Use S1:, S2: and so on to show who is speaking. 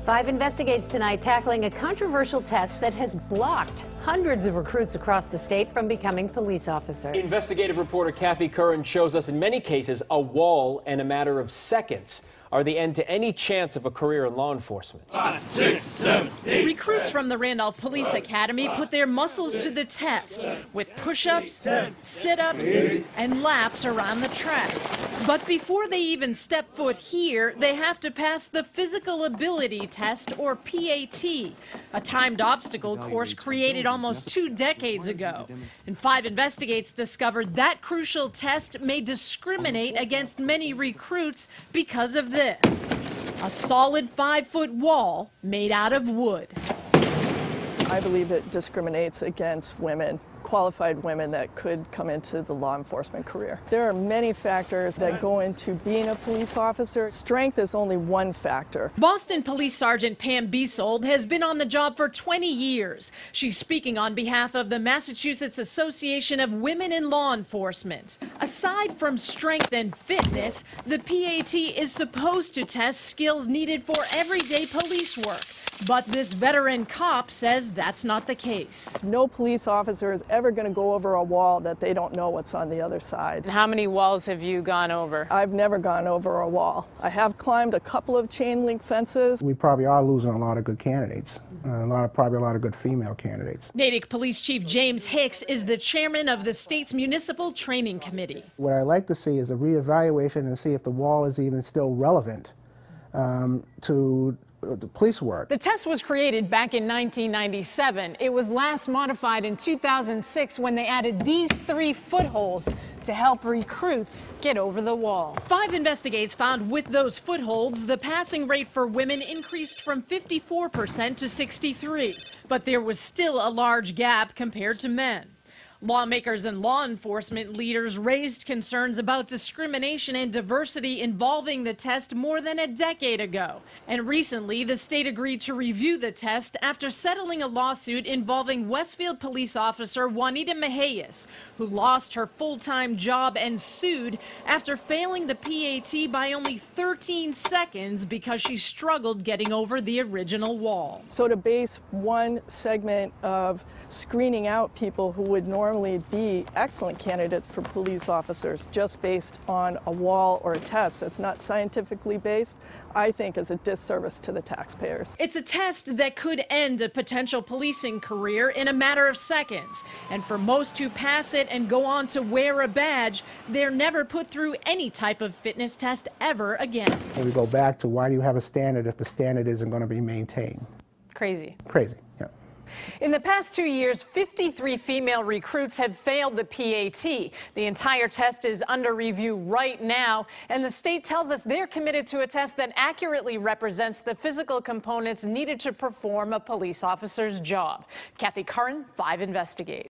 S1: 5 Investigates tonight, tackling a controversial test that has blocked hundreds of recruits across the state from becoming police officers.
S2: Investigative reporter Kathy Curran shows us in many cases a wall and a matter of seconds are the end to any chance of a career in law enforcement.
S3: 5, 6, 7, 8.
S4: Recruits from the Randolph Police Academy put their muscles to the test with push-ups, sit-ups, and laps around the track. But before they even step foot here, they have to pass the Physical Ability Test, or PAT, a timed obstacle course created almost 2 decades ago. And 5 Investigates discovered that crucial test may discriminate against many recruits because of this: a solid 5-foot wall made out of wood.
S5: I believe it discriminates against women, qualified women that could come into the law enforcement career. There are many factors that go into being a police officer. Strength is only one factor.
S4: Boston Police Sergeant Pam Beasold has been on the job for 20 years. She's speaking on behalf of the Massachusetts Association of Women in Law Enforcement. Aside from strength and fitness, the PAT is supposed to test skills needed for everyday police work. But this veteran cop says that's not the case.
S5: No police officer is ever going to go over a wall that they don't know what's on the other side.
S6: And how many walls have you gone over?
S5: I've never gone over a wall. I have climbed a couple of chain link fences.
S7: We probably are losing a lot of good candidates, probably a lot of good female candidates.
S4: Natick Police Chief James Hicks is the chairman of the state's Municipal Training Committee.
S7: What I'd like to see is a reevaluation and see if the wall is even still relevant to the police work.
S6: The test was created back in 1997. It was last modified in 2006 when they added these 3 footholds to help recruits get over the wall.
S4: 5 Investigates found with those footholds, the passing rate for women increased from 54% to 63%. But there was still a large gap compared to men. Lawmakers and law enforcement leaders raised concerns about discrimination and diversity involving the test more than a decade ago. And recently, the state agreed to review the test after settling a lawsuit involving Westfield police officer Juanita Mejias, who lost her full-time job and sued after failing the PAT by only 13 seconds because she struggled getting over the original wall.
S5: So to base one segment of screening out people who would normally be excellent candidates for police officers just based on a wall or a test that's not scientifically based, I think is a disservice to the taxpayers.
S4: It's a test that could end a potential policing career in a matter of seconds. And for most who pass it and go on to wear a badge, they're never put through any type of fitness test ever again.
S7: And we go back to, why do you have a standard if the standard isn't going to be maintained?
S6: Crazy.
S7: Crazy, yeah.
S6: In the past 2 years, 53 female recruits have failed the PAT. The entire test is under review right now, and the state tells us they're committed to a test that accurately represents the physical components needed to perform a police officer's job. Kathy Curran, 5 Investigates.